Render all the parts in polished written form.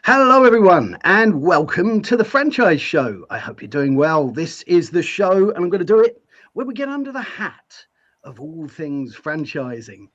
Hello, everyone, and welcome to the Franchise Show. I hope you're doing well. This is the show, and I'm going to do it where we get under the hat of all things franchising.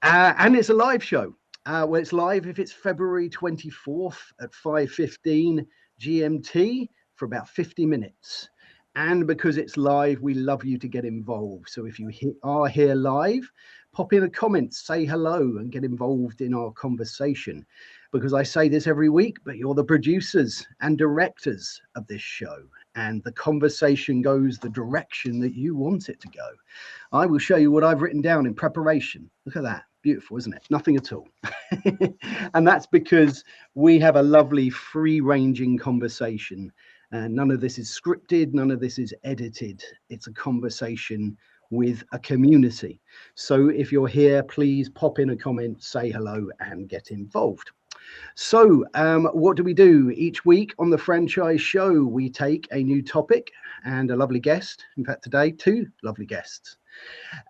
And it's a live show. Well, it's live if it's February 24th at 5:15 GMT for about 50 minutes. And because it's live, we love you to get involved. So if you are here live, pop in a comment, say hello, and get involved in our conversation. Because I say this every week, but you're the producers and directors of this show, and the conversation goes the direction that you want it to go. I will show you what I've written down in preparation. Look at that. Beautiful, isn't it? Nothing at all. And that's because we have a lovely free-ranging conversation. And none of this is scripted. None of this is edited. It's a conversation with a community. So if you're here, please pop in a comment, say hello, and get involved. So what do we do? Each week on the Franchise Show, we take a new topic and a lovely guest. In fact, today, two lovely guests.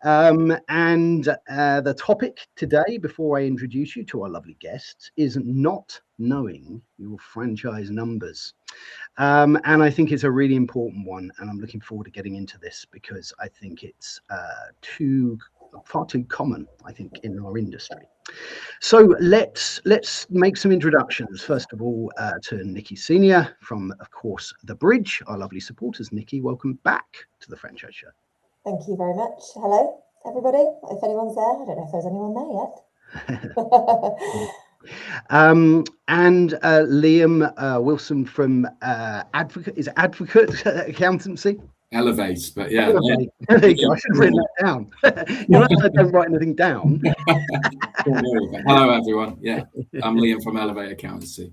And the topic today, before I introduce you to our lovely guests, is not knowing your franchise numbers. And I think it's a really important one. And I'm looking forward to getting into this because I think it's far too common, I think, in our industry. So let's make some introductions. First of all, to Nikki Senior from, of course, The Bridge, our lovely supporters. Nikki, welcome back to the Franchise Show. Thank you very much. Hello, everybody. If anyone's there, I don't know if there's anyone there yet. And Liam Wilson from Advocate Accountancy. Elevate, but yeah. Elevate. There you go. I should have written that down. You know, I don't write anything down. Hello, everyone. Yeah, I'm Liam from Elevate Accountancy.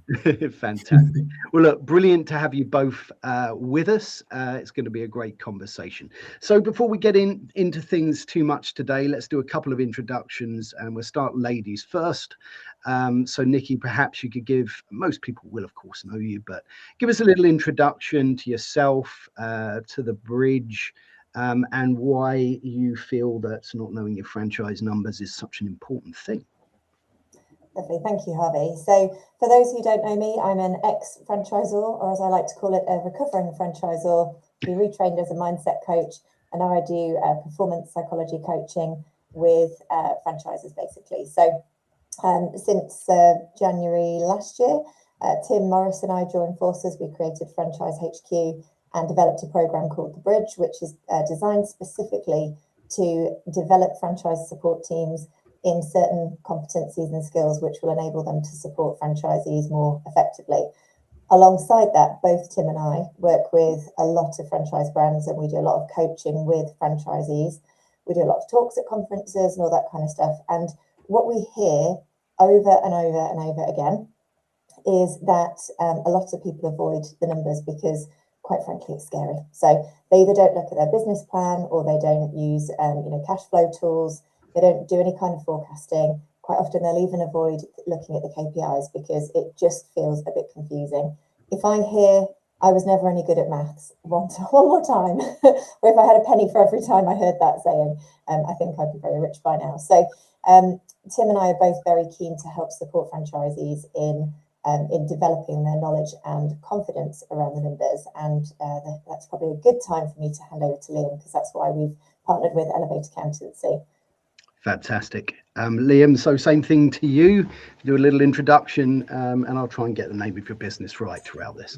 Fantastic. Well, look, brilliant to have you both with us. It's going to be a great conversation. So before we get into things too much today, let's do a couple of introductions, and we'll start ladies first. So Nikki, perhaps you could give, most people will of course know you, but give us a little introduction to yourself, to The Bridge, and why you feel that not knowing your franchise numbers is such an important thing. Lovely, thank you, Harvey. So for those who don't know me, I'm an ex-franchisor, or as I like to call it, a recovering franchisor, who retrained as a mindset coach, and now I do performance psychology coaching with franchisers, basically. So since January last year, Tim Morris and I joined forces. We created Franchise HQ and developed a program called The Bridge, which is designed specifically to develop franchise support teams in certain competencies and skills which will enable them to support franchisees more effectively. Alongside that, both Tim and I work with a lot of franchise brands, and we do a lot of coaching with franchisees. We do a lot of talks at conferences and all that kind of stuff. And what we hear over and over and over again is that a lot of people avoid the numbers because, quite frankly, it's scary. So they either don't look at their business plan, or they don't use cash flow tools. They don't do any kind of forecasting. Quite often they'll even avoid looking at the KPIs because it just feels a bit confusing. If I hear I was never any good at maths one more time, or if I had a penny for every time I heard that saying, I think I'd be very rich by now. So Tim and I are both very keen to help support franchisees in developing their knowledge and confidence around the numbers. And that's probably a good time for me to hand over to Liam, because that's why we've partnered with Elevate Accountancy. Fantastic. Liam, so same thing to you. Do a little introduction, and I'll try and get the name of your business right throughout this.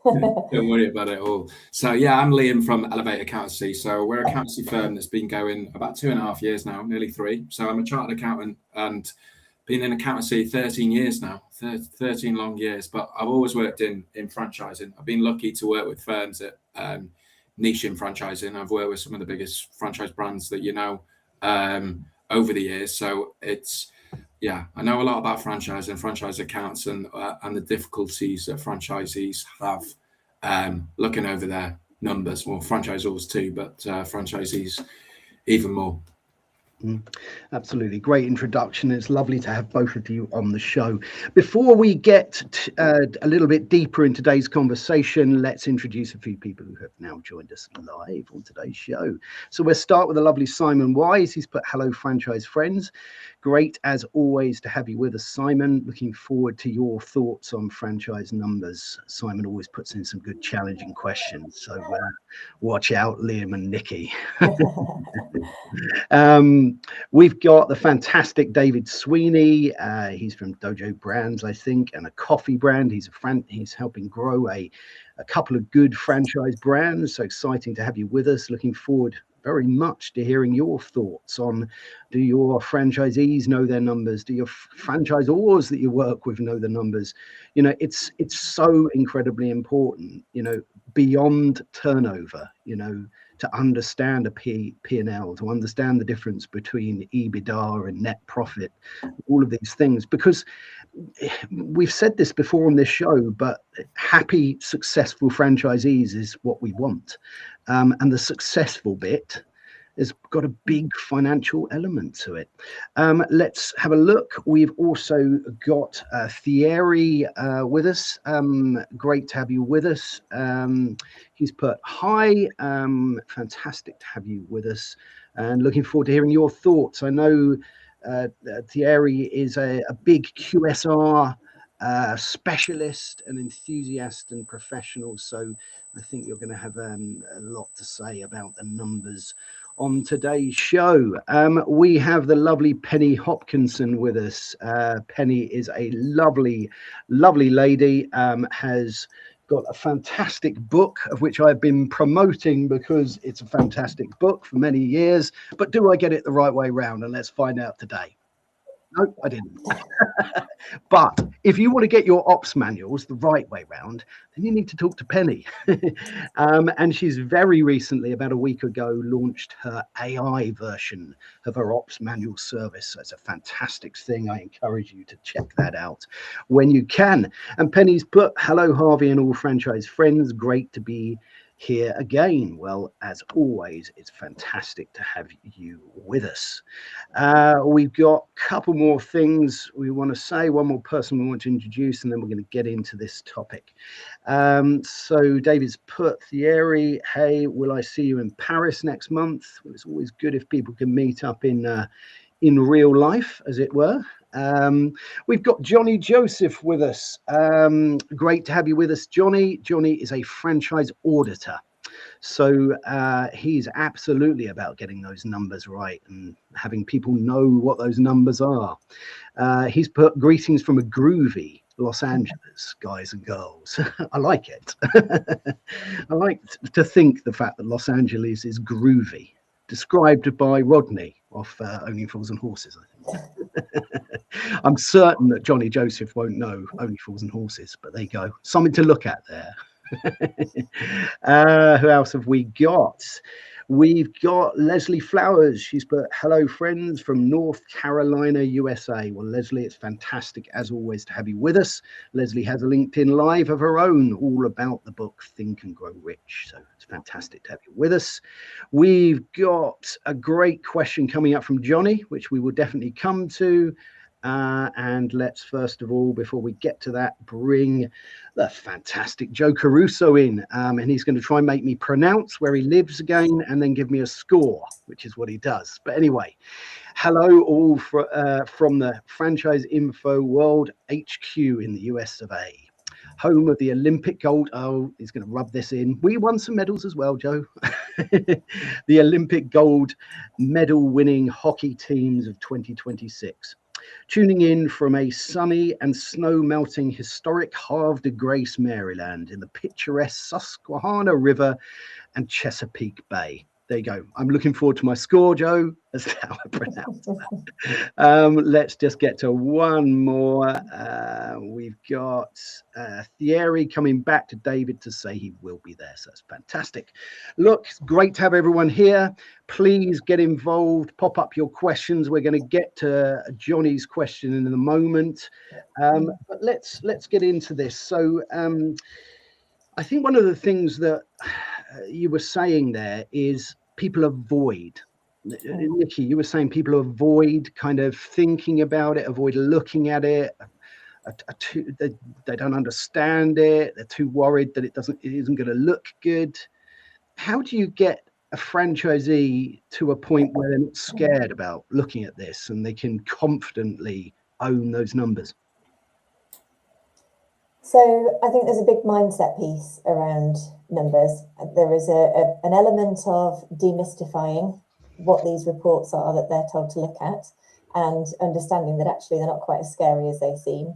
Don't worry about it all. So yeah, I'm Liam from Elevate Accountancy. So we're a accountancy firm that's been going about 2.5 years now, nearly 3. So I'm a chartered accountant and been in accountancy 13 years now, 13 long years, but I've always worked in franchising. I've been lucky to work with firms that niche in franchising. I've worked with some of the biggest franchise brands that you know over the years. So I know a lot about franchise accounts, and the difficulties that franchisees have looking over their numbers. Well, franchisors too, but franchisees even more. Absolutely. Great introduction. It's lovely to have both of you on the show. Before we get a little bit deeper in today's conversation, let's introduce a few people who have now joined us live on today's show. So we'll start with the lovely Simon Wise. He's put, hello, franchise friends. Great, as always, to have you with us, Simon. Looking forward to your thoughts on franchise numbers. Simon always puts in some good challenging questions. So watch out, Liam and Nikki. We've got the fantastic David Sweeney. He's from Dojo Brands, I think, and a coffee brand. He's helping grow a couple of good franchise brands. So exciting to have you with us. Looking forward very much to hearing your thoughts on, do your franchisees know their numbers? Do your franchisors that you work with know the numbers? You know, it's so incredibly important, you know, beyond turnover, you know, to understand a P&L, to understand the difference between EBITDA and net profit, all of these things, because we've said this before on this show, but happy, successful franchisees is what we want. And the successful bit has got a big financial element to it. Let's have a look. We've also got Thierry with us. Great to have you with us. He's put, hi, fantastic to have you with us, and looking forward to hearing your thoughts. I know Thierry is a big QSR specialist and enthusiast and professional, so I think you're going to have a lot to say about the numbers on today's show. We have the lovely Penny Hopkinson with us. Penny is a lovely lady, has got a fantastic book of which I've been promoting because it's a fantastic book for many years. But do I get it the right way round? And let's find out today. No, I didn't. But if you want to get your ops manuals the right way round, then you need to talk to Penny. And she's very recently, about a week ago, launched her AI version of her ops manual service. So it's a fantastic thing. I encourage you to check that out when you can. And Penny's put, hello, Harvey and all franchise friends. Great to be here again. Well, as always, it's fantastic to have you with us. We've got a couple more things we want to say, one more person we want to introduce, and then we're going to get into this topic. So David's put, Thierry, hey, will I see you in Paris next month? Well, it's always good if people can meet up in real life, as it were. We've got Johnny Joseph with us. Great to have you with us, Johnny. Johnny is a franchise auditor. So he's absolutely about getting those numbers right and having people know what those numbers are. He's put, greetings from a groovy Los Angeles, guys and girls. I like it. I like to think the fact that Los Angeles is groovy, described by Rodney off Only Fools and Horses, I think. I'm certain that Johnny Joseph won't know Only Fools and Horses, but there you go. Something to look at there. Who else have we got? We've got Leslie Flowers. She's put, hello, friends from North Carolina, USA. Well, Leslie, it's fantastic, as always, to have you with us. Leslie has a LinkedIn Live of her own, all about the book Think and Grow Rich. So it's fantastic to have you with us. We've got a great question coming up from Johnny, which we will definitely come to. And let's first of all, before we get to that, bring the fantastic Joe Caruso in, and he's going to try and make me pronounce where he lives again and then give me a score, which is what he does. But anyway, hello all from the Franchise Info World HQ in the US of A, home of the Olympic gold. Oh, he's going to rub this in. We won some medals as well, Joe. The Olympic gold medal winning hockey teams of 2026. Tuning in from a sunny and snow-melting historic Havre de Grace, Maryland, in the picturesque Susquehanna River and Chesapeake Bay. There you go. I'm looking forward to my score, Joe. That's how I pronounce that. Let's just get to one more. We've got Thierry coming back to David to say he will be there. So that's fantastic. Look, it's great to have everyone here. Please get involved. Pop up your questions. We're going to get to Johnny's question in a moment. But let's get into this. So I think one of the things that you were saying there is people avoid Nikki, you were saying people avoid kind of thinking about it, avoid looking at it. They don't understand it. They're too worried that it isn't going to look good. How do you get a franchisee to a point where they're not scared about looking at this and they can confidently own those numbers? So I think there's a big mindset piece around numbers. There is an element of demystifying what these reports are that they're told to look at, and understanding that actually they're not quite as scary as they seem.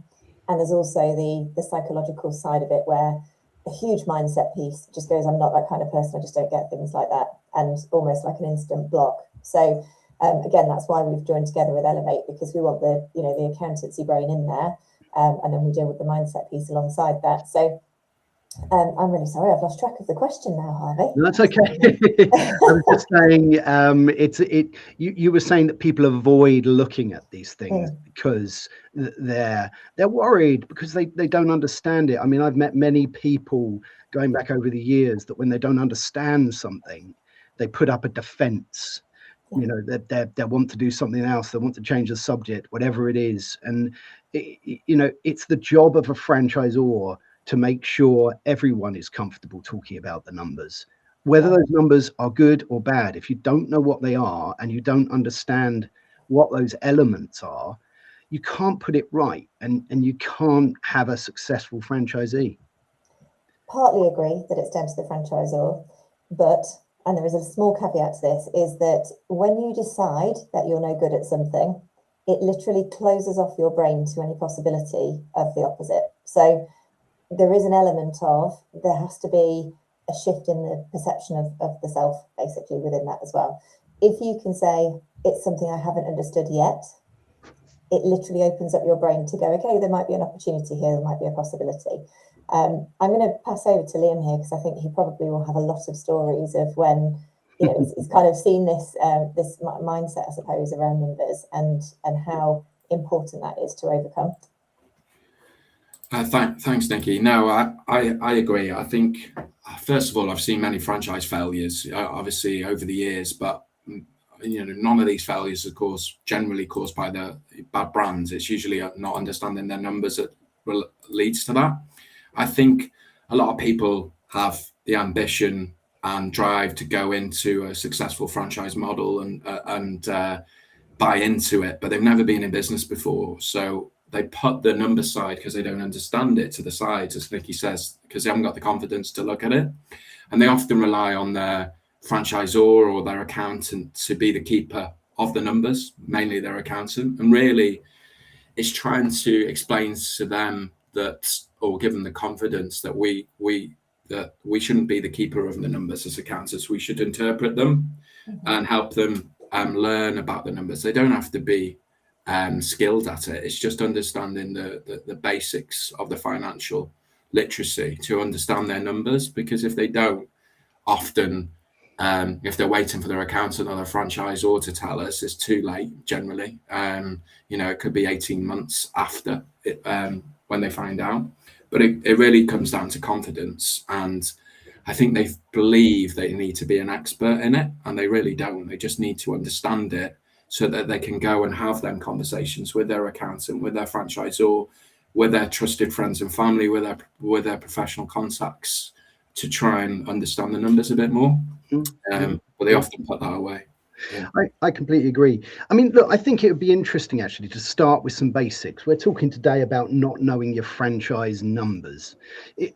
And there's also the psychological side of it, where a huge mindset piece just goes, I'm not that kind of person, I just don't get things like that, and almost like an instant block. So again, that's why we've joined together with Elevate, because we want the accountancy brain in there, and then we deal with the mindset piece alongside that. So I'm really sorry, I've lost track of the question now, Harvey. No, that's okay. I was just saying, you were saying that people avoid looking at these things because they're worried, because they don't understand it. I mean, I've met many people going back over the years that when they don't understand something, they put up a defense. You know, they want to do something else, they want to change the subject, whatever it is. And it's the job of a franchisor to make sure everyone is comfortable talking about the numbers, whether those numbers are good or bad. If you don't know what they are and you don't understand what those elements are, you can't put it right, and you can't have a successful franchisee. Partly agree that it's down to the franchisor, but, and there is a small caveat to this, is that when you decide that you're no good at something, it literally closes off your brain to any possibility of the opposite. So there is an element of, there has to be a shift in the perception of the self, basically, within that as well. If you can say, it's something I haven't understood yet, it literally opens up your brain to go, okay, there might be an opportunity here, there might be a possibility. I'm going to pass over to Liam here, because I think he probably will have a lot of stories of when, he's kind of seen this mindset, I suppose, around numbers and how important that is to overcome. Thanks, Nikki. No, I agree. I think, first of all, I've seen many franchise failures, obviously, over the years, but none of these failures, of course, generally caused by the bad brands. It's usually not understanding their numbers that leads to that. I think a lot of people have the ambition and drive to go into a successful franchise model and buy into it, but they've never been in business before. So they put the number side, because they don't understand it, to the side, as Nikki says, because they haven't got the confidence to look at it. And they often rely on their franchisor or their accountant to be the keeper of the numbers, mainly their accountant. And really, it's trying to explain to them that, or give them the confidence that we shouldn't be the keeper of the numbers as accountants. We should interpret them and help them learn about the numbers. They don't have to be skilled at it. It's just understanding the basics of the financial literacy to understand their numbers, because if they don't, often if they're waiting for their accountant or their franchisor to tell us, it's too late generally. It could be 18 months after it, when they find out. But it really comes down to confidence, and I think they believe they need to be an expert in it, and they really don't. They just need to understand it so that they can go and have them conversations with their accountant, with their franchisor, with their trusted friends and family, with their professional contacts, to try and understand the numbers a bit more. But they often put that away. Yeah. I completely agree. I mean, look, I think it would be interesting actually to start with some basics. We're talking today about not knowing your franchise numbers.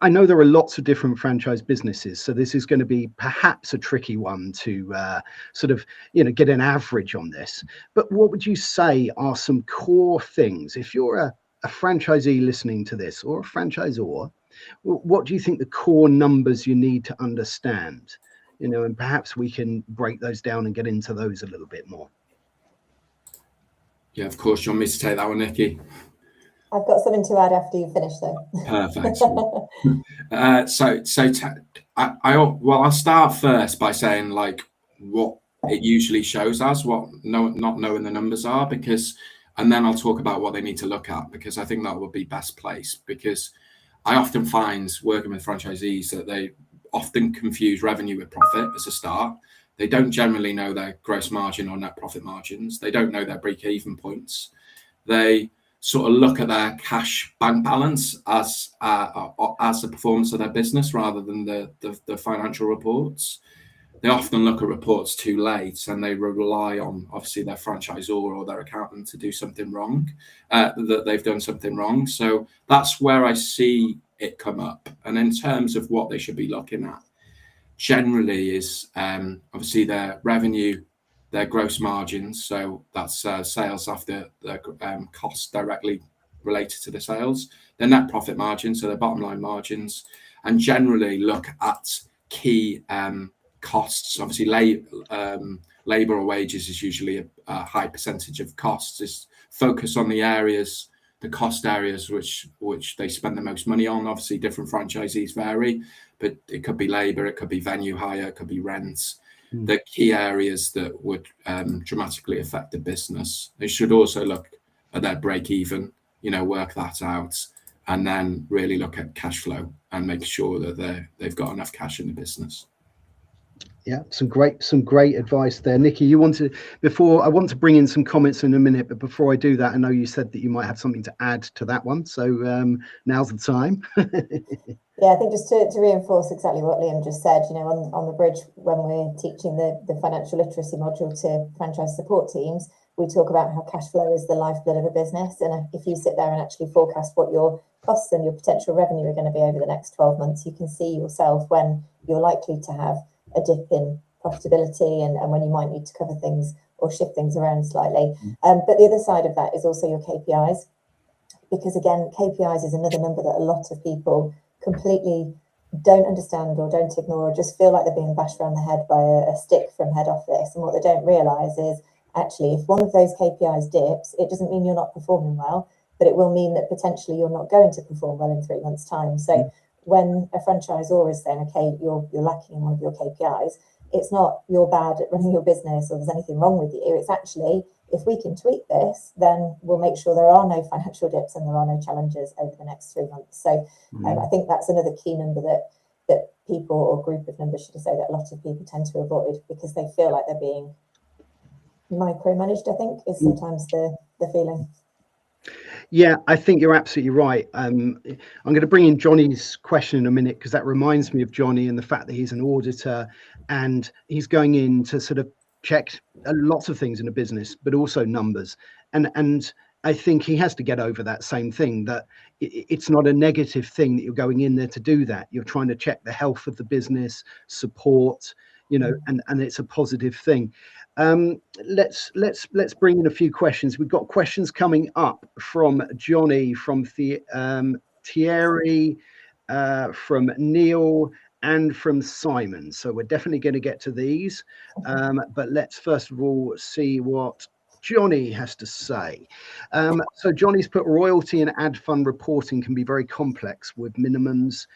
I know there are lots of different franchise businesses, so this is going to be perhaps a tricky one to get an average on this. But what would you say are some core things? If you're a franchisee listening to this, or a franchisor, what do you think the core numbers you need to understand? And perhaps we can break those down and get into those a little bit more. Yeah, of course. You want me to take that one, Nikki? I've got something to add after you finish, though. Perfect. I'll start first by saying what it usually shows us, what not knowing the numbers are, and then I'll talk about what they need to look at, because I think that would be best placed. Because I often find, working with franchisees, that they often confuse revenue with profit as a start. They don't generally know their gross margin or net profit margins. They don't know their break-even points. They sort of look at their cash bank balance as the performance of their business rather than the financial reports. They often look at reports too late, and they rely on obviously their franchisor or their accountant to do something wrong, that they've done something wrong. So that's where I see it come up. And in terms of what they should be looking at, generally is obviously their revenue, their gross margins. So that's sales after the costs directly related to the sales, their net profit margin, so their bottom line margins, and generally look at key costs. Obviously, labor or wages is usually a high percentage of costs. Is focus on the areas, the cost areas which they spend the most money on. Obviously, different franchisees vary, but it could be labor, it could be venue hire, it could be rents. The key areas that would dramatically affect the business. They should also look at their break even, work that out, and then really look at cash flow and make sure that they've got enough cash in the business. Yeah, some great advice there. Nikki, I want to bring in some comments in a minute, but before I do that, I know you said that you might have something to add to that one, so now's the time. Yeah, I think just to reinforce exactly what Liam just said, on the bridge, when we're teaching the financial literacy module to franchise support teams, we talk about how cash flow is the lifeblood of a business. And if you sit there and actually forecast what your costs and your potential revenue are going to be over the next 12 months, you can see yourself when you're likely to have a dip in profitability and when you might need to cover things or shift things around slightly. But the other side of that is also your KPIs, because again, KPIs is another number that a lot of people completely don't understand or don't ignore, or just feel like they're being bashed around the head by a stick from head office. And what they don't realise is actually, if one of those KPIs dips, it doesn't mean you're not performing well, but it will mean that potentially you're not going to perform well in 3 months' time. So when a franchisor is saying, okay, you're lacking in one of your KPIs, it's not you're bad at running your business or there's anything wrong with you. It's actually, if we can tweak this, then we'll make sure there are no financial dips and there are no challenges over the next 3 months. So I think that's another key number that people, or group of numbers, should I say, that a lot of people tend to avoid because they feel like they're being micromanaged, I think, is sometimes the feeling. Yeah, I think you're absolutely right. I'm going to bring in Johnny's question in a minute, because that reminds me of Johnny and the fact that he's an auditor and he's going in to sort of check lots of things in a business, but also numbers. And I think he has to get over that same thing, that it's not a negative thing that you're going in there to do that. You're trying to check the health of the business, support, and it's a positive thing. Let's bring in a few questions. We've got questions coming up from Johnny, from Thierry, from Neil, and from Simon. So we're definitely going to get to these. But let's first of all see what Johnny has to say. So Johnny's put, royalty and ad fund reporting can be very complex with minimums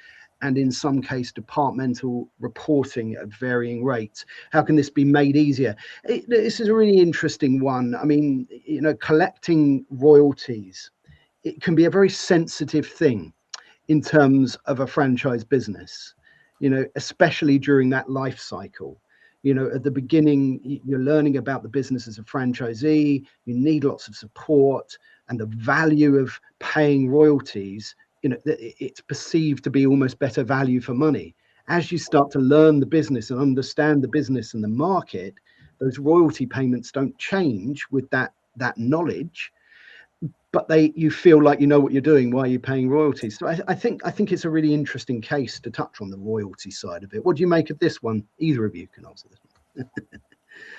and in some case departmental reporting at varying rates. How can this be made easier? This is a really interesting one. I mean, collecting royalties, it can be a very sensitive thing in terms of a franchise business, especially during that life cycle. At the beginning, you're learning about the business as a franchisee, you need lots of support, and the value of paying royalties, it's perceived to be almost better value for money. As you start to learn the business and understand the business and the market, those royalty payments don't change with that knowledge, but you feel like you know what you're doing while you're paying royalties. So I think it's a really interesting case to touch on the royalty side of it. What do you make of this one? Either of you can answer this one.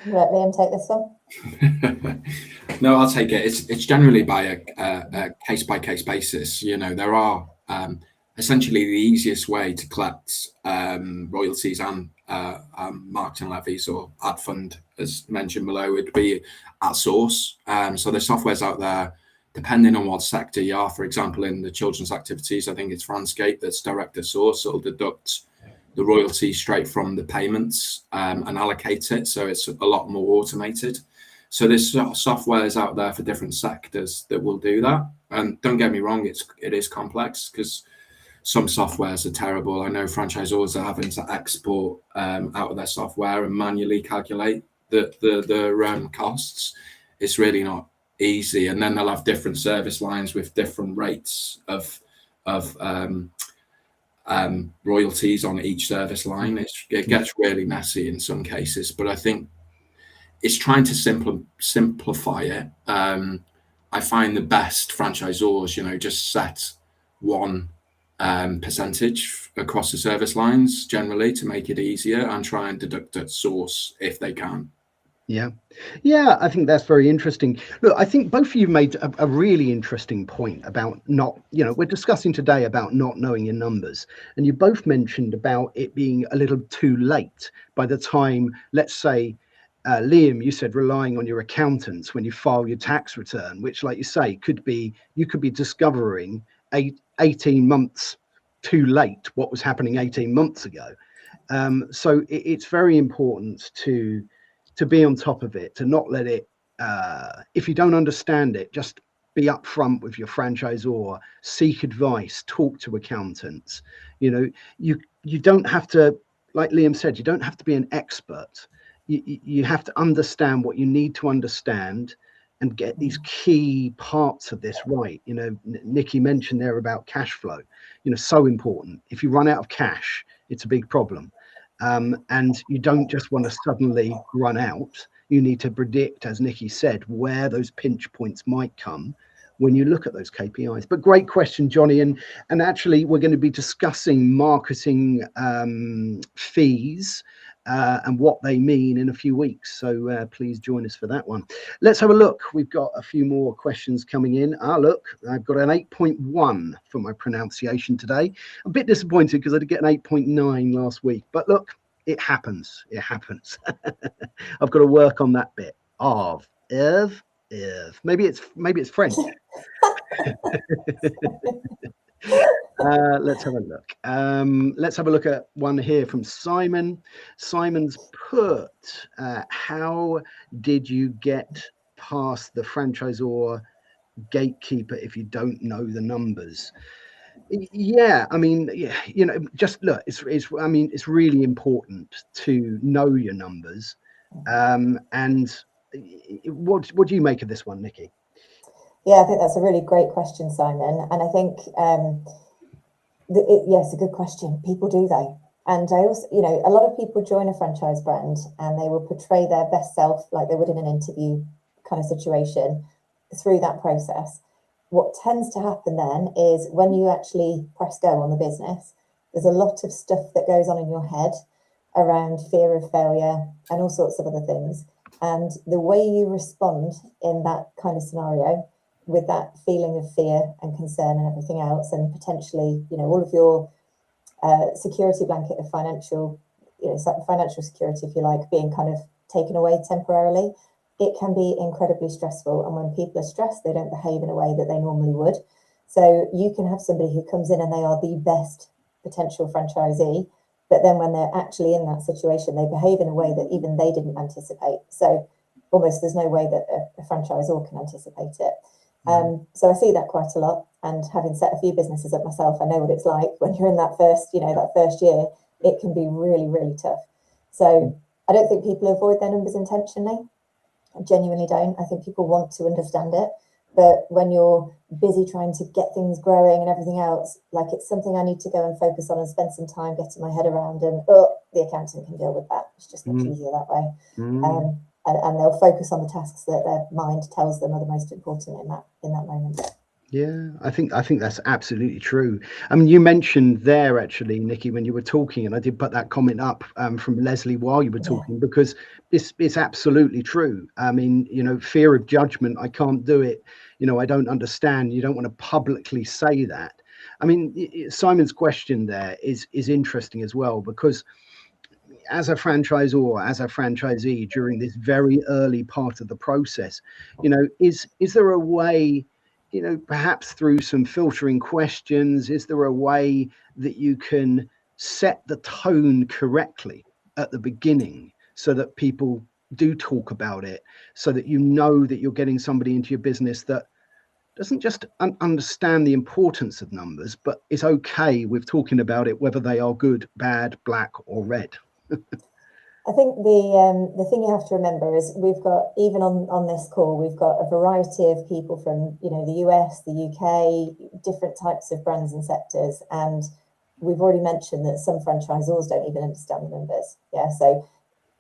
Let Liam take this one. No, I'll take it. It's generally by a case-by-case basis. There are essentially the easiest way to collect royalties and marketing levies or ad fund, as mentioned below, would be at source. So there's softwares out there, depending on what sector you are. For example, in the children's activities, I think it's Franscape that's direct at source. It'll deduct the royalty straight from the payments and allocate it. So it's a lot more automated. So there's softwares out there for different sectors that will do that. And don't get me wrong, it is complex, because some softwares are terrible. I know franchisors are having to export out of their software and manually calculate the costs. It's really not easy. And then they'll have different service lines with different rates of royalties on each service line. It gets really messy in some cases, but I think it's trying to simplify it. I find the best franchisors, just set one percentage across the service lines generally to make it easier, and try and deduct at source if they can. Yeah, I think that's very interesting. Look, I think both of you made a really interesting point about not, we're discussing today about not knowing your numbers, and you both mentioned about it being a little too late by the time, let's say, Liam, you said relying on your accountants when you file your tax return, which, like you say, you could be discovering 18 months too late what was happening 18 months ago. So it's very important to be on top of it, to not let it, if you don't understand it, just be upfront with your franchisor, seek advice, talk to accountants. You don't have to, like Liam said, you don't have to be an expert. You have to understand what you need to understand and get these key parts of this right. Nikki mentioned there about cash flow, so important. If you run out of cash, it's a big problem. And you don't just want to suddenly run out. You need to predict, as Nikki said, where those pinch points might come when you look at those KPIs. But great question, Johnny. And actually, we're going to be discussing marketing fees and what they mean in a few weeks. So please join us for that one. Let's have a look. We've got a few more questions coming in. Look, I've got an 8.1 for my pronunciation today. I'm a bit disappointed because I did get an 8.9 last week. But look, it happens. It happens. I've got to work on that bit. Maybe it's French. Let's have a look. Let's have a look at one here from Simon. Simon's put, how did you get past the franchisor gatekeeper if you don't know the numbers? Yeah, I mean, just look, it's really important to know your numbers. And what do you make of this one, Nikki? Yeah, I think that's a really great question, Simon. And I think, yes, a good question. People do, though. And I also, a lot of people join a franchise brand and they will portray their best self like they would in an interview kind of situation through that process. What tends to happen then is when you actually press go on the business, there's a lot of stuff that goes on in your head around fear of failure and all sorts of other things. And the way you respond in that kind of scenario, with that feeling of fear and concern and everything else, and potentially, all of your security blanket of financial security, if you like, being kind of taken away temporarily, it can be incredibly stressful. And when people are stressed, they don't behave in a way that they normally would. So you can have somebody who comes in and they are the best potential franchisee, but then when they're actually in that situation, they behave in a way that even they didn't anticipate. So almost there's no way that a franchisor can anticipate it. So I see that quite a lot. And having set a few businesses up myself, I know what it's like when you're in that first year. It can be really, really tough. So I don't think people avoid their numbers intentionally. I genuinely don't. I think people want to understand it. But when you're busy trying to get things growing and everything else, like it's something I need to go and focus on and spend some time getting my head around, and the accountant can deal with that. It's just much easier that way. And they'll focus on the tasks that their mind tells them are the most important in that moment. Yeah, I think that's absolutely true. I mean, you mentioned there actually, Nikki, when you were talking, and I did put that comment up from Leslie while you were talking, because it's absolutely true. I mean, fear of judgment. I can't do it. I don't understand. You don't want to publicly say that. I mean, Simon's question there is interesting as well, because as a franchisor, as a franchisee during this very early part of the process, is there a way, perhaps through some filtering questions, is there a way that you can set the tone correctly at the beginning so that people do talk about it, so that that you're getting somebody into your business that doesn't just understand the importance of numbers, but is okay with talking about it, whether they are good, bad, black or red. I think the thing you have to remember is we've got, even on this call, we've got a variety of people from, you know, the US, the UK, different types of brands and sectors. And we've already mentioned that some franchisors don't even understand the numbers. Yeah, so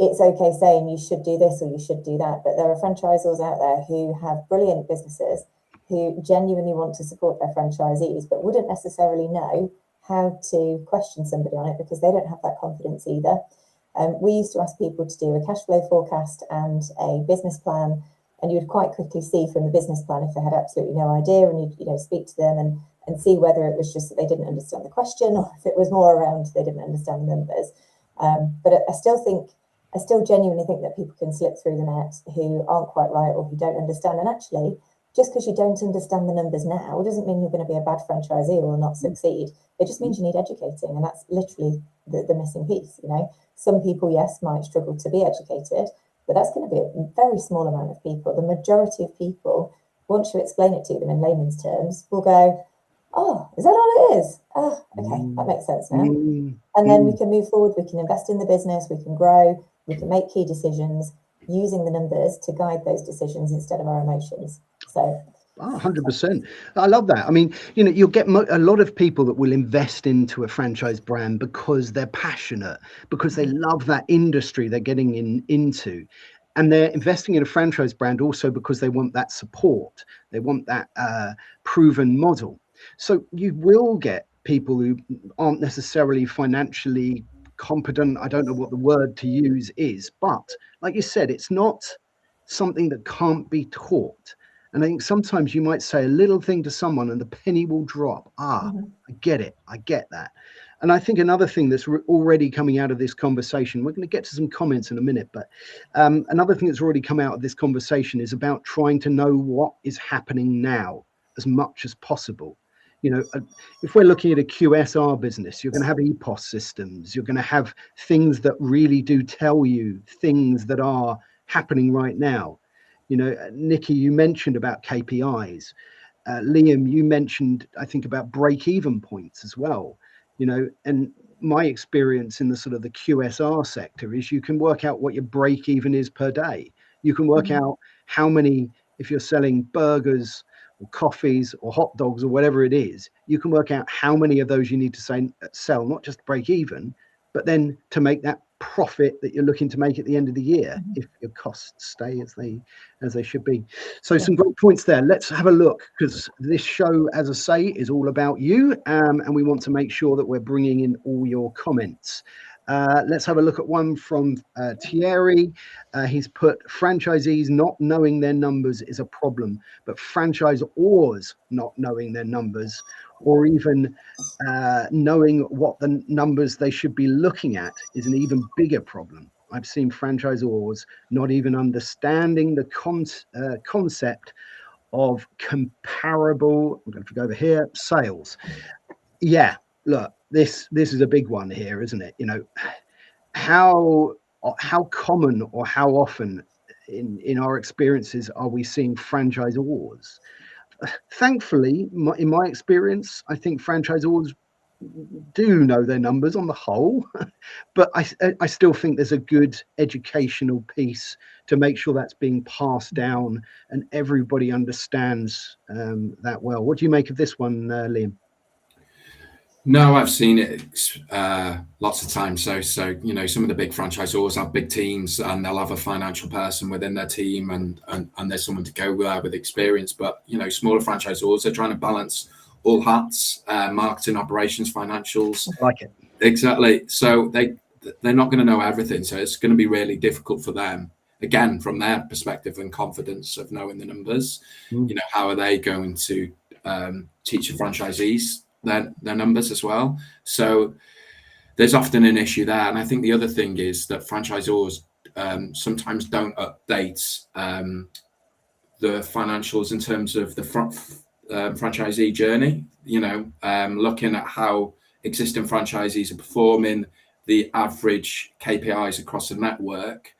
it's okay saying you should do this or you should do that, but there are franchisors out there who have brilliant businesses who genuinely want to support their franchisees, but wouldn't necessarily know how to question somebody on it because they don't have that confidence either. We used to ask people to do a cash flow forecast and a business plan, and you would quite quickly see from the business plan if they had absolutely no idea, and you'd speak to them and see whether it was just that they didn't understand the question or if it was more around they didn't understand the numbers. But I still genuinely think that people can slip through the net who aren't quite right or who don't understand. And actually, just because you don't understand the numbers now doesn't mean you're going to be a bad franchisee or not succeed. It just means you need educating, and that's literally the missing piece. You know, some people, yes, might struggle to be educated, but that's going to be a very small amount of people. The majority of people, once you explain it to them in layman's terms, will go, "Oh, is that all it is? Oh, okay, that makes sense now." And then we can move forward. We can invest in the business. We can grow. We can make key decisions using the numbers to guide those decisions instead of our emotions. So 100%. I love that. I mean, you know, you'll get a lot of people that will invest into a franchise brand because they're passionate, because they love that industry they're getting into. And they're investing in a franchise brand also because they want that support. They want that proven model. So you will get people who aren't necessarily financially competent. I don't know what the word to use is, but like you said, it's not something that can't be taught. And I think sometimes you might say a little thing to someone and the penny will drop. I get it. I get that. And I think another thing that's already coming out of this conversation, we're going to get to some comments in a minute, but another thing that's already come out of this conversation is about trying to know what is happening now as much as possible. You know, if we're looking at a QSR business, you're going to have EPOS systems. You're going to have things that really do tell you things that are happening right now. You know, Nikki, you mentioned about KPIs. Liam, you mentioned, I think, about break-even points as well. You know, and my experience in the sort of the QSR sector is you can work out what your break-even is per day. You can work out how many, if you're selling burgers or coffees or hot dogs or whatever it is, you can work out how many of those you need to sell, not just break even, but then to make that profit that you're looking to make at the end of the year if your costs stay as they should be. So some great points there. Let's have a look, because this show, as I say, is all about you, and we want to make sure that we're bringing in all your comments. Let's have a look at one from Thierry. He's put, franchisees not knowing their numbers is a problem, but franchisors not knowing their numbers, or even knowing what the numbers they should be looking at, is an even bigger problem. I've seen franchisors not even understanding the concept of comparable, I'm going to go over here, sales. Yeah, look, this is a big one here, isn't it? You know, how common or how often in our experiences are we seeing franchisors? Thankfully, in my experience, I think franchisors do know their numbers on the whole, but I still think there's a good educational piece to make sure that's being passed down and everybody understands that well. What do you make of this one, Liam? No, I've seen it lots of times. So you know, some of the big franchisors have big teams, and they'll have a financial person within their team, and there's someone to go there with experience. But you know, smaller franchisors are trying to balance all hats: marketing, operations, financials. I like it. Exactly. So they're not going to know everything. So it's going to be really difficult for them. Again, from their perspective and confidence of knowing the numbers, you know, how are they going to teach the franchisees their numbers as well? So there's often an issue there. And I think the other thing is that franchisors sometimes don't update the financials in terms of the franchisee journey, you know, looking at how existing franchisees are performing, the average KPIs across the network.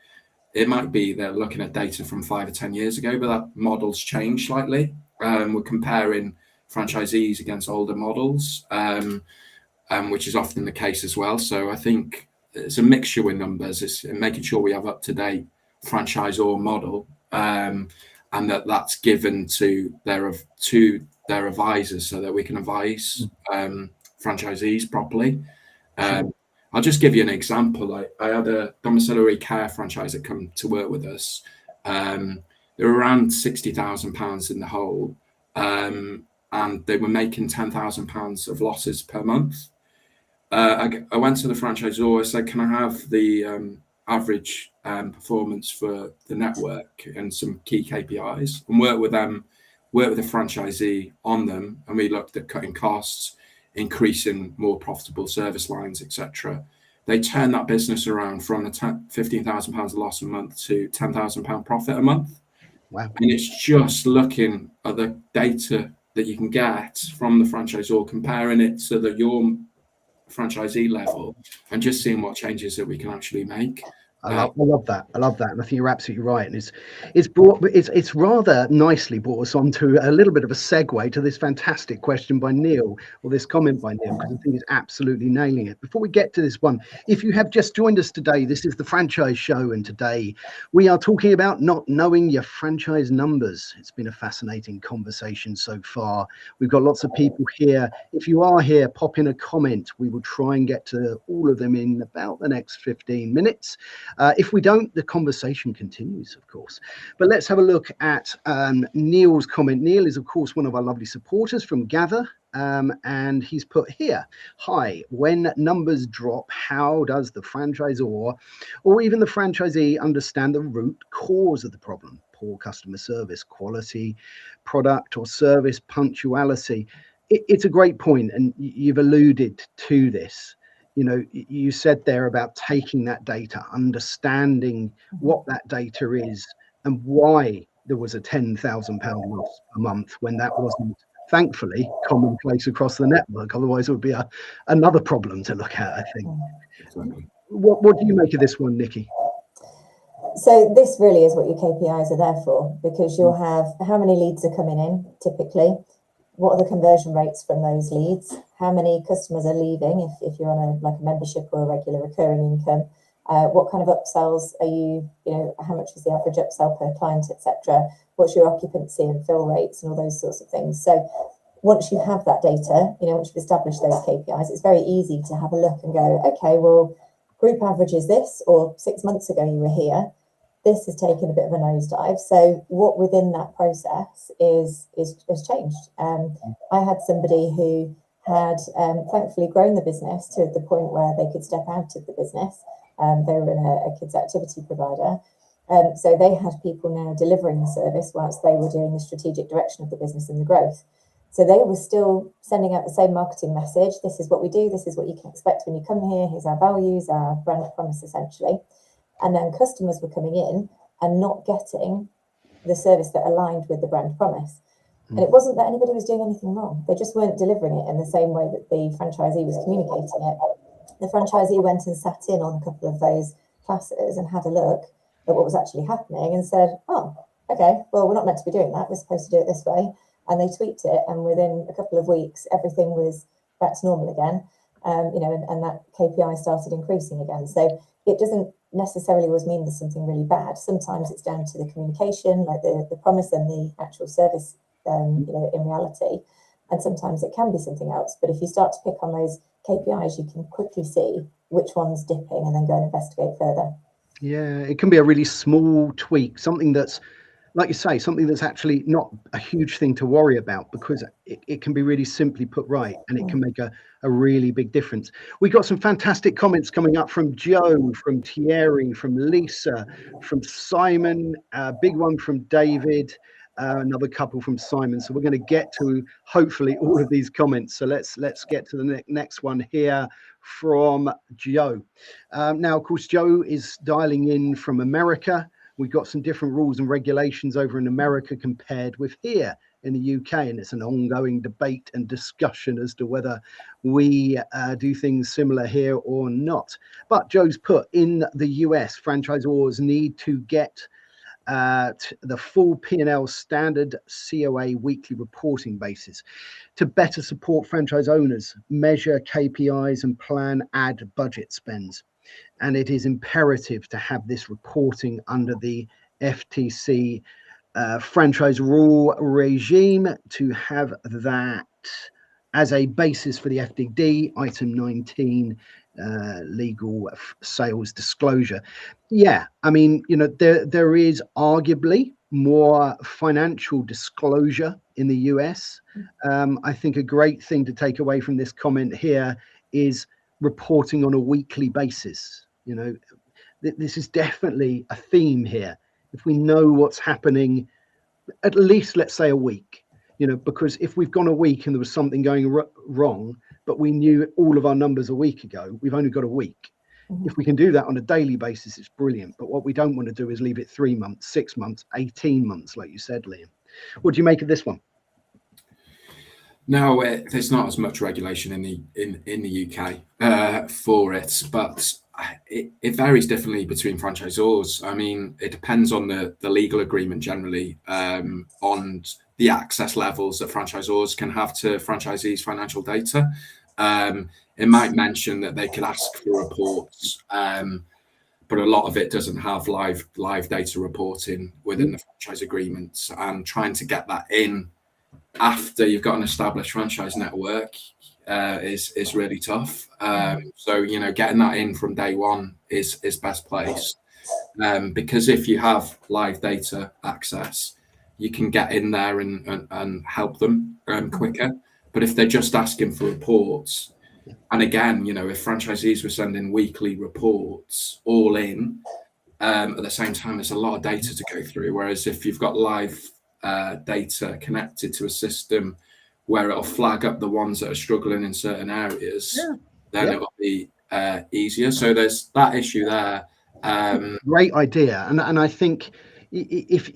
It might be they're looking at data from 5 or 10 years ago, but that model's changed slightly. we're comparing franchisees against older models, which is often the case as well. So I think it's a mixture with numbers. It's making sure we have up-to-date franchisor model, and that's given to their advisors so that we can advise franchisees properly. I'll just give you an example. I had a domiciliary care franchise that come to work with us. They were around £60,000 in the hole, and they were making £10,000 of losses per month. I went to the franchisor. I said, "Can I have the average performance for the network and some key KPIs?" And work with the franchisee on them. And we looked at cutting costs, increasing more profitable service lines, etc. They turned that business around from a £15,000 loss a month to £10,000 profit a month. Wow. And it's just looking at the data that you can get from the franchisor, comparing it to your franchisee level, and just seeing what changes that we can actually make. I love that. And I think you're absolutely right. And it's rather nicely brought us on to a little bit of a segue to this fantastic question by Neil, or this comment by Neil, because I think it's absolutely nailing it. Before we get to this one, if you have just joined us today, this is the Franchise Show, and today we are talking about not knowing your franchise numbers. It's been a fascinating conversation so far. We've got lots of people here. If you are here, pop in a comment. We will try and get to all of them in about the next 15 minutes. If we don't, the conversation continues, of course. But let's have a look at Neil's comment. Neil is, of course, one of our lovely supporters from Gather. And he's put here, "Hi, when numbers drop, how does the franchisor or even the franchisee understand the root cause of the problem? Poor customer service, quality, product or service, punctuality." It's a great point, and you've alluded to this. You know, you said there about taking that data, understanding what that data is and why there was a £10,000 loss a month when that wasn't, thankfully, commonplace across the network. Otherwise, it would be another problem to look at, I think. Exactly. What do you make of this one, Nikki? So this really is what your KPIs are there for, because you'll have how many leads are coming in typically, what are the conversion rates from those leads, how many customers are leaving if you're on a membership or a regular recurring income, what kind of upsells are you how much is the average upsell per client, etc. What's your occupancy and fill rates and all those sorts of things. So once you have that data, once you've established those KPIs, it's very easy to have a look and go, okay, well, group average is this, or 6 months ago you were here. This has taken a bit of a nosedive. So what within that process has changed. I had somebody who had thankfully grown the business to the point where they could step out of the business. They were in a kids activity provider. So they had people now delivering the service whilst they were doing the strategic direction of the business and the growth. So they were still sending out the same marketing message. This is what we do. This is what you can expect when you come here. Here's our values, our brand promise, essentially. And then customers were coming in and not getting the service that aligned with the brand promise. And it wasn't that anybody was doing anything wrong. They just weren't delivering it in the same way that the franchisee was communicating it. The franchisee went and sat in on a couple of those classes and had a look at what was actually happening and said, oh, okay, well, we're not meant to be doing that. We're supposed to do it this way. And they tweaked it. And within a couple of weeks, everything was back to normal again. And that KPI started increasing again. So it doesn't necessarily always mean there's something really bad. Sometimes it's down to the communication, like the promise and the actual service, in reality. And sometimes it can be something else. But if you start to pick on those KPIs, you can quickly see which one's dipping and then go and investigate further. Yeah, it can be a really small tweak, something that's, like you say, something that's actually not a huge thing to worry about, because it can be really simply put right, and it can make a really big difference. We got some fantastic comments coming up from Joe, from Thierry, from Lisa, from Simon, a big one from David, another couple from Simon. So we're going to get to hopefully all of these comments. So let's get to the next one here from Joe. Now, of course, Joe is dialing in from America. We've got some different rules and regulations over in America compared with here in the UK, and it's an ongoing debate and discussion as to whether we do things similar here or not. But Joe's put, in the US, franchisors need to get the full P&L standard COA weekly reporting basis to better support franchise owners, measure KPIs and plan ad budget spends. And it is imperative to have this reporting under the FTC franchise rule regime, to have that as a basis for the FDD, item 19, legal sales disclosure. Yeah, I mean, you know, there is arguably more financial disclosure in the US. I think a great thing to take away from this comment here is reporting on a weekly basis. You know, this is definitely a theme here. If we know what's happening, at least let's say a week, you know, because if we've gone a week and there was something going wrong, but we knew all of our numbers a week ago, we've only got a week. If we can do that on a daily basis, it's brilliant. But what we don't want to do is leave it 3 months, 6 months, 18 months, like you said, Liam. What do you make of this one? No, there's not as much regulation in the UK for it, but it varies differently between franchisors. I mean, it depends on the legal agreement generally, on the access levels that franchisors can have to franchisees' financial data. It might mention that they can ask for reports, but a lot of it doesn't have live data reporting within the franchise agreements, and trying to get that in after you've got an established franchise network is really tough. So, you know, getting that in from day one is best placed, because if you have live data access, you can get in there and help them quicker. But if they're just asking for reports, and again, you know, if franchisees were sending weekly reports all in at the same time, there's a lot of data to go through. Whereas if you've got live data connected to a system where it'll flag up the ones that are struggling in certain areas, then it'll be easier. So there's that issue there. Great idea. And I think if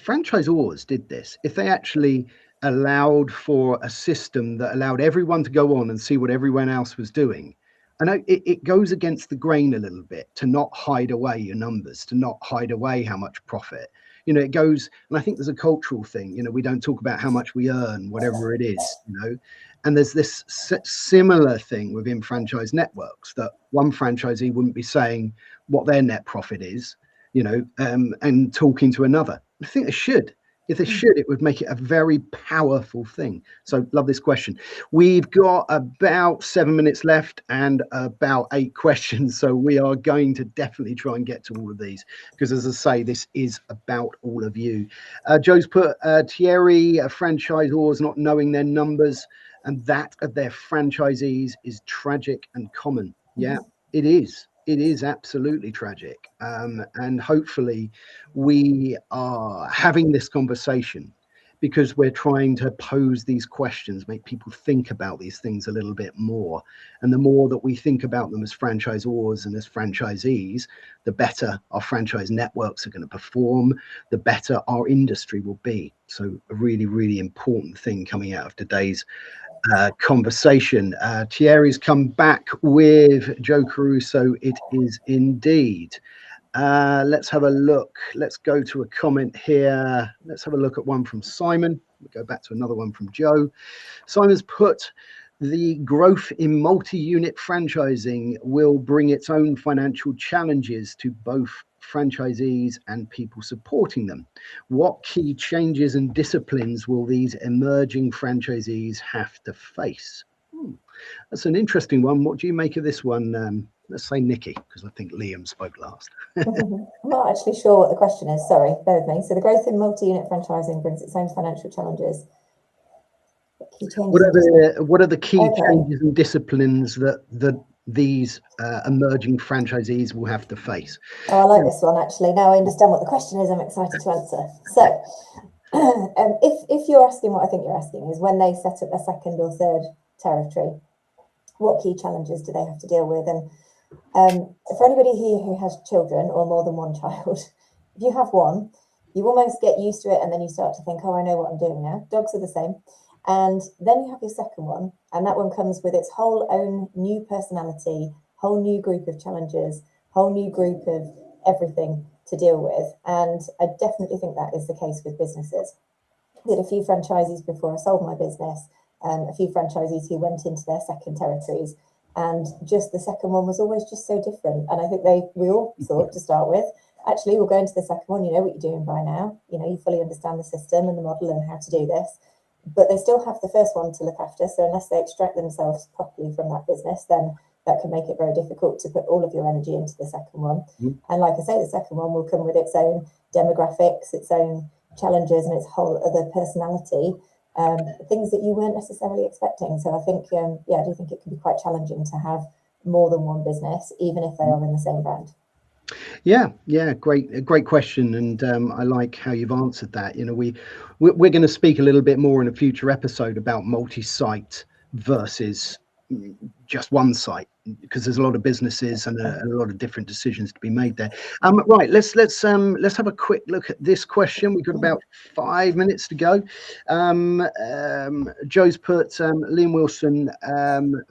franchisors did this, if they actually allowed for a system that allowed everyone to go on and see what everyone else was doing, I know it goes against the grain a little bit to not hide away your numbers, to not hide away how much profit. You know, it goes, and I think there's a cultural thing, you know, we don't talk about how much we earn, whatever it is, you know, and there's this similar thing within franchise networks that one franchisee wouldn't be saying what their net profit is, you know, and talking to another. I think they should. If they should, it would make it a very powerful thing. So love this question. We've got about 7 minutes left and about 8 questions. So we are going to definitely try and get to all of these, because as I say, this is about all of you. Joe's put Thierry, franchisors not knowing their numbers and that of their franchisees is tragic and common. Yeah, it is. It is absolutely tragic. And hopefully we are having this conversation because we're trying to pose these questions, make people think about these things a little bit more. And the more that we think about them as franchisors and as franchisees, the better our franchise networks are going to perform, the better our industry will be. So a really, really important thing coming out of today's conversation. Thierry's come back with Joe Caruso. It is indeed. Let's have a look. Let's go to a comment here. Let's have a look at one from Simon. We'll go back to another one from Joe. Simon's put, the growth in multi-unit franchising will bring its own financial challenges to both franchisees and people supporting them. What key changes and disciplines will these emerging franchisees have to face? That's an interesting one. What do you make of this one? Let's say Nikki, because I think Liam spoke last. I'm not actually sure what the question is. Sorry, bear with me. So the growth in multi-unit franchising brings its own financial challenges. What are the key changes and disciplines that these emerging franchisees will have to face? Oh, I like this one, actually. Now I understand what the question is. I'm excited to answer. So if you're asking what I think you're asking is, when they set up a second or third territory, what key challenges do they have to deal with? And for anybody here who has children or more than one child, if you have one, you almost get used to it, and then you start to think, oh, I know what I'm doing now. Dogs are the same. And then you have your second one, and that one comes with its whole own new personality, whole new group of challenges, whole new group of everything to deal with. And I definitely think that is the case with businesses. I did a few franchisees before I sold my business, a few franchisees who went into their second territories, and just the second one was always just so different. And I think we all thought to start with, actually, we'll go into the second one, you know what you're doing by now, you know, you fully understand the system and the model and how to do this, but they still have the first one to look after. So unless they extract themselves properly from that business, then that can make it very difficult to put all of your energy into the second one. And like I say, the second one will come with its own demographics, its own challenges, and its whole other personality, things that you weren't necessarily expecting. So I think, I do think it can be quite challenging to have more than one business, even if they are in the same brand. Yeah, great question, and I like how you've answered that. You know, we're going to speak a little bit more in a future episode about multi-site versus just one site, because there's a lot of businesses and a lot of different decisions to be made there. Right, let's have a quick look at this question. We've got about 5 minutes to go. Joe's put Liam Wilson,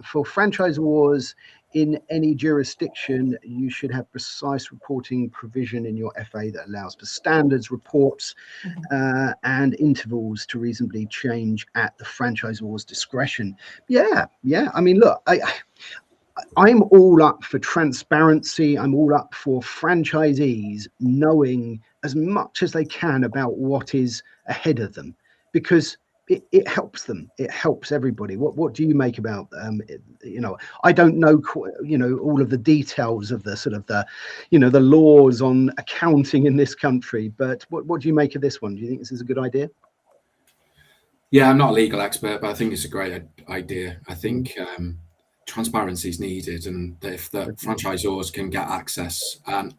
for franchisors in any jurisdiction, you should have precise reporting provision in your FA that allows for standards, reports, and intervals to reasonably change at the franchisor's discretion. Yeah. I mean, look, I'm all up for transparency. I'm all up for franchisees knowing as much as they can about what is ahead of them, because it helps them. It helps everybody. What do you make about you know, I don't know, you know, all of the details of the sort of the, you know, the laws on accounting in this country, but what do you make of this one? Do you think this is a good idea? Yeah, I'm not a legal expert, but I think it's a great idea. I think transparency is needed, and if the franchisors can get access and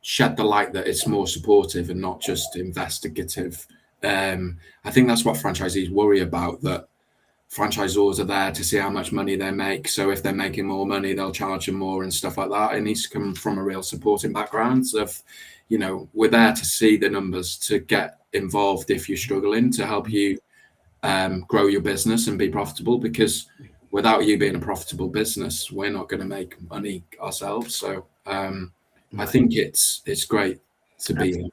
shed the light that it's more supportive and not just investigative, I think that's what franchisees worry about, that franchisors are there to see how much money they make. So if they're making more money, they'll charge them more and stuff like that. It needs to come from a real supporting background of, you know, we're there to see the numbers, to get involved if you're struggling, to help you grow your business and be profitable, because without you being a profitable business, we're not going to make money ourselves. So I think it's great to be here.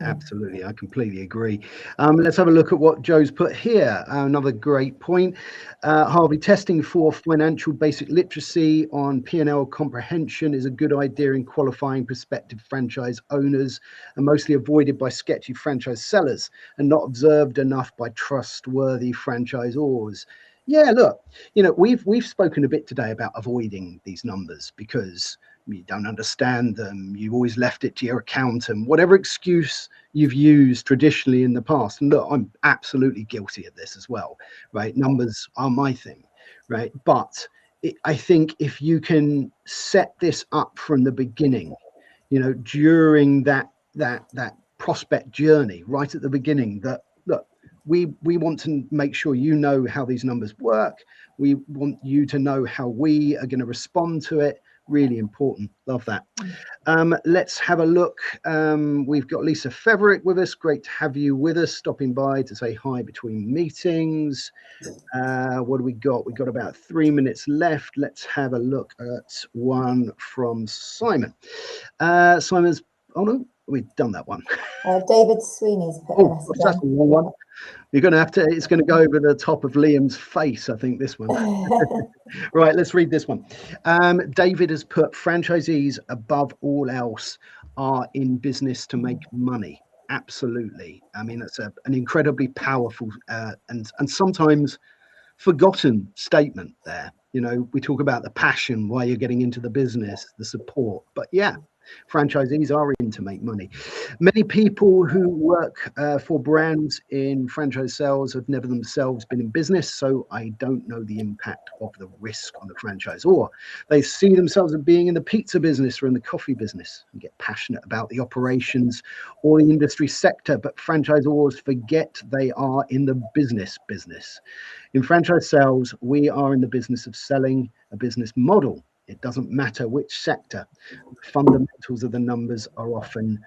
Absolutely, I completely agree. Let's have a look at what Joe's put here. Another great point. Harvey, testing for financial basic literacy on P&L comprehension is a good idea in qualifying prospective franchise owners, and mostly avoided by sketchy franchise sellers and not observed enough by trustworthy franchisors. Yeah, look, you know, we've spoken a bit today about avoiding these numbers because you don't understand them. You've always left it to your accountant, whatever excuse you've used traditionally in the past. And look, I'm absolutely guilty of this as well, right? Numbers are my thing, right? But I think if you can set this up from the beginning, you know, during that prospect journey, right at the beginning, that look, we want to make sure you know how these numbers work. We want you to know how we are going to respond to it. Really important. Love that. Let's have a look. We've got Lisa Feverick with us. Great to have you with us, stopping by to say hi between meetings. What do we got? We've got about 3 minutes left. Let's have a look at one from Simon. Simon's, oh no, we've done that one. David Sweeney's put a message. That's the wrong one. You're going to have to, it's going to go over the top of Liam's face, I think, this one. Right, let's read this one. David has put, franchisees above all else are in business to make money. Absolutely. I mean, that's an incredibly powerful and sometimes forgotten statement there. You know, we talk about the passion, why you're getting into the business, the support, but yeah, franchisees are in to make money. Many people who work for brands in franchise sales have never themselves been in business, so I don't know the impact of the risk on the franchisor. They see themselves as being in the pizza business or in the coffee business and get passionate about the operations or the industry sector, but franchisors forget they are in the business. In franchise sales, we are in the business of selling a business model. It doesn't matter which sector. The fundamentals of the numbers are often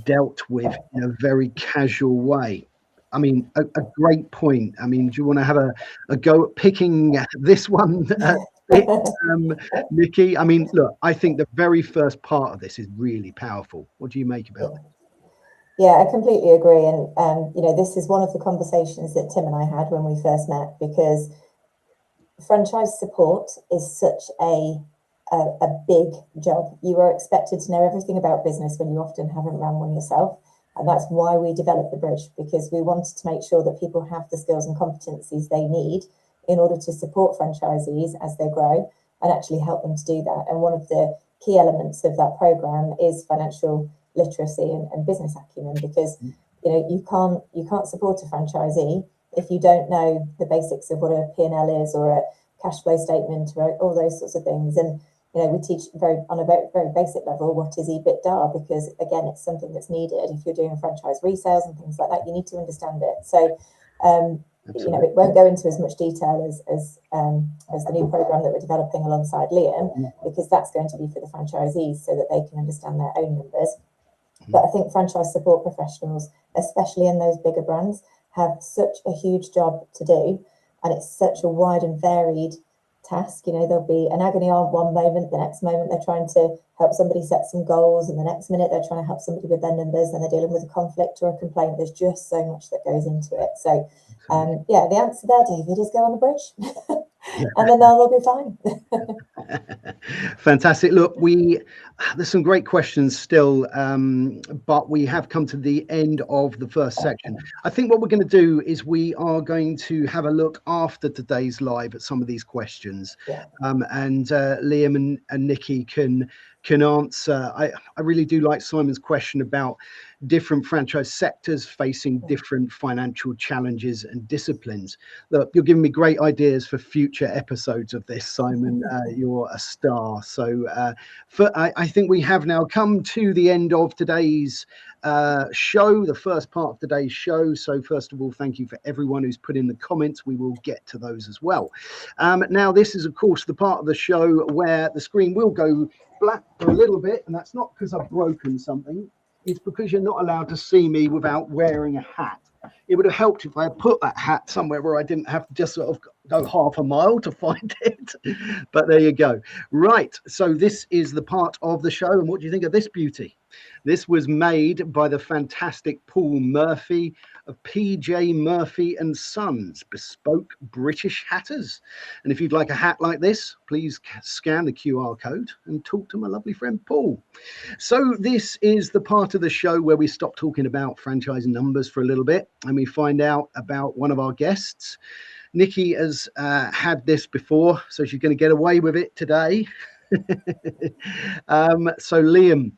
dealt with in a very casual way. I mean, a great point. I mean, do you want to have a go at picking this one Nikki, I mean, look, I think the very first part of this is really powerful. What do you make about it? Yeah, I completely agree. And, this is one of the conversations that Tim and I had when we first met, because franchise support is such a big job. You are expected to know everything about business when you often haven't run one yourself. And that's why we developed the bridge, because we wanted to make sure that people have the skills and competencies they need in order to support franchisees as they grow and actually help them to do that. And one of the key elements of that program is financial literacy and business acumen, because you can't support a franchisee if you don't know the basics of what a P&L is, or a cash flow statement, or all those sorts of things. And we teach on a very, very basic level what is EBITDA, because again, it's something that's needed if you're doing franchise resales and things like that. You need to understand it. So it won't go into as much detail as the new program that we're developing alongside Liam, because that's going to be for the franchisees so that they can understand their own numbers. But I think franchise support professionals, especially in those bigger brands, have such a huge job to do, and it's such a wide and varied task. There'll be an agony aunt one moment, the next moment they're trying to help somebody set some goals, and the next minute they're trying to help somebody with their numbers, and they're dealing with a conflict or a complaint. There's just so much that goes into it. So the answer there, David, is go on the bridge. And then they'll all be fine. Fantastic. Look, there's some great questions still, but we have come to the end of the first section. I think what we're going to do is we are going to have a look after today's live at some of these questions, and Liam and Nikki can answer. I really do like Simon's question about different franchise sectors facing different financial challenges and disciplines. Look, you're giving me great ideas for future episodes of this, Simon. You're a star. So I think we have now come to the end of today's show, the first part of today's show. So first of all, thank you for everyone who's put in the comments. We will get to those as well. Now, this is, of course, the part of the show where the screen will go black for a little bit, and that's not because I've broken something. It's because you're not allowed to see me without wearing a hat. It would have helped if I had put that hat somewhere where I didn't have to just sort of go half a mile to find it. But there you go. Right. So this is the part of the show. And what do you think of this beauty? This was made by the fantastic Paul Murphy of PJ Murphy and Sons, bespoke British hatters. And if you'd like a hat like this, please scan the QR code and talk to my lovely friend Paul. So this is the part of the show where we stop talking about franchise numbers for a little bit and we find out about one of our guests. Nikki has had this before, so she's going to get away with it today. So Liam,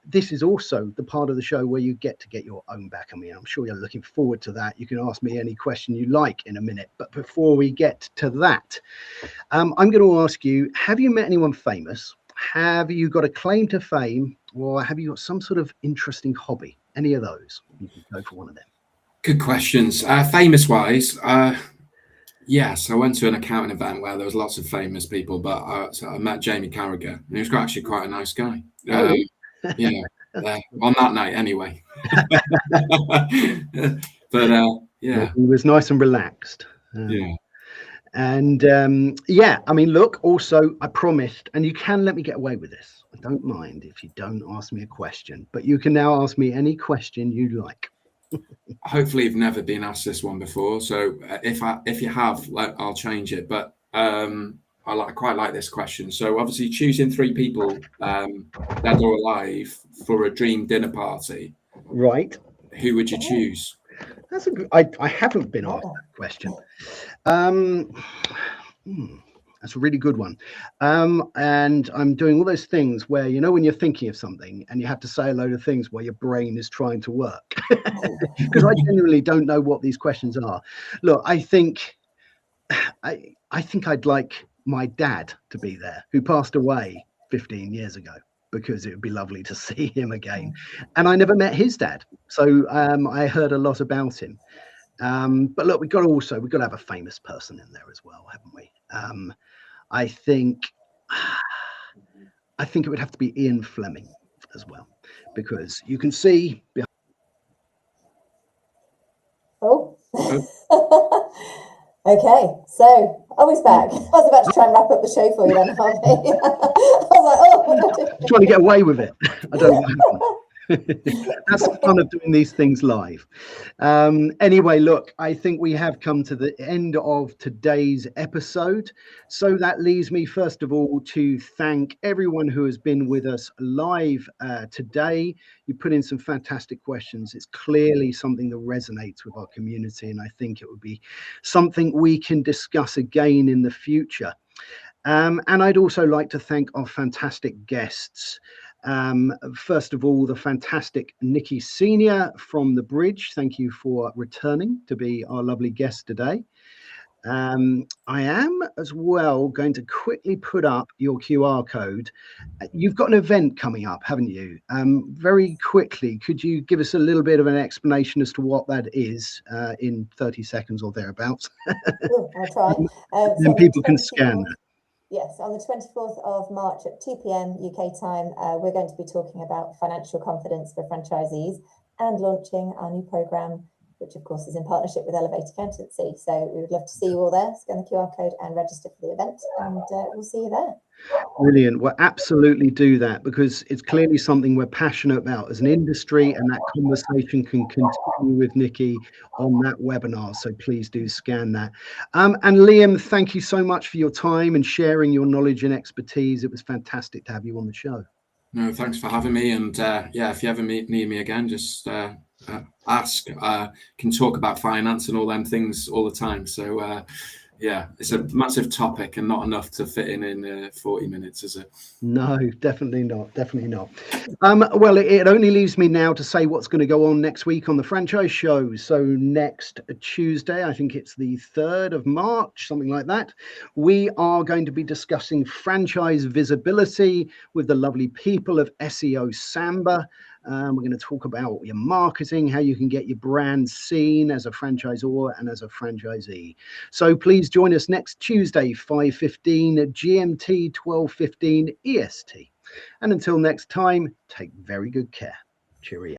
this is also the part of the show where you get to get your own back. I mean, I'm sure you're looking forward to that. You can ask me any question you like in a minute, but before we get to that, I'm going to ask you, have you met anyone famous? Have you got a claim to fame, or have you got some sort of interesting hobby? Any of those? You can go for one of them. Good questions. Famous wise, yes, I went to an accounting event where there was lots of famous people, but I met Jamie Carragher, and he was actually quite a nice guy. On that night anyway. But he was nice and relaxed. And I mean, look, also I promised, and you can let me get away with this. I don't mind if you don't ask me a question, but you can now ask me any question you like. Hopefully you've never been asked this one before, so if you have, I'll change it. But I quite like this question. So obviously, choosing 3 people, dead or alive, for a dream dinner party. Right. Who would you choose? That's I haven't been asked that question. That's a really good one. And I'm doing all those things where, when you're thinking of something and you have to say a load of things while your brain is trying to work, because I genuinely don't know what these questions are. Look, I think I'd like my dad to be there, who passed away 15 years ago, because it would be lovely to see him again. And I never met his dad, so I heard a lot about him. But look, we've got to have a famous person in there as well, haven't we? I think it would have to be Ian Fleming as well, because you can see. Okay, so always back. I was about to try and wrap up the show for you then, Harvey. I was like, oh, what do I do? Trying to get away with it. I don't know what happened. That's the fun of doing these things live. Anyway, look, I think we have come to the end of today's episode. So that leaves me, first of all, to thank everyone who has been with us live today. You put in some fantastic questions. It's clearly something that resonates with our community, and I think it would be something we can discuss again in the future. And I'd also like to thank our fantastic guests. First of all, the fantastic Nikki Senior from The Bridge. Thank you for returning to be our lovely guest today. I am as well going to quickly put up your QR code. You've got an event coming up, haven't you? Very quickly, could you give us a little bit of an explanation as to what that is in 30 seconds or thereabouts? I'll try. Then people can scan that. Yes, on the 24th of March at 2 p.m. UK time, we're going to be talking about financial confidence for franchisees and launching our new programme, which of course is in partnership with Elevate Accountancy. So we would love to see you all there. Scan the QR code and register for the event, and we'll see you there. Brilliant. Well, absolutely do that, because it's clearly something we're passionate about as an industry, and that conversation can continue with Nikki on that webinar. So please do scan that. And Liam, thank you so much for your time and sharing your knowledge and expertise. It was fantastic to have you on the show. No, thanks for having me. And yeah, if you ever need me again, just ask. Can talk about finance and all them things all the time. So yeah, it's a massive topic and not enough to fit in 40 minutes, is it? No, definitely not. Definitely not. Well, it only leaves me now to say what's going to go on next week on the franchise show. So next Tuesday, I think it's the 3rd of March, something like that, we are going to be discussing franchise visibility with the lovely people of SEO Samba. We're going to talk about your marketing, how you can get your brand seen as a franchisor and as a franchisee. So please join us next Tuesday, 5:15 GMT, 12:15 EST. And until next time, take very good care. Cheerio.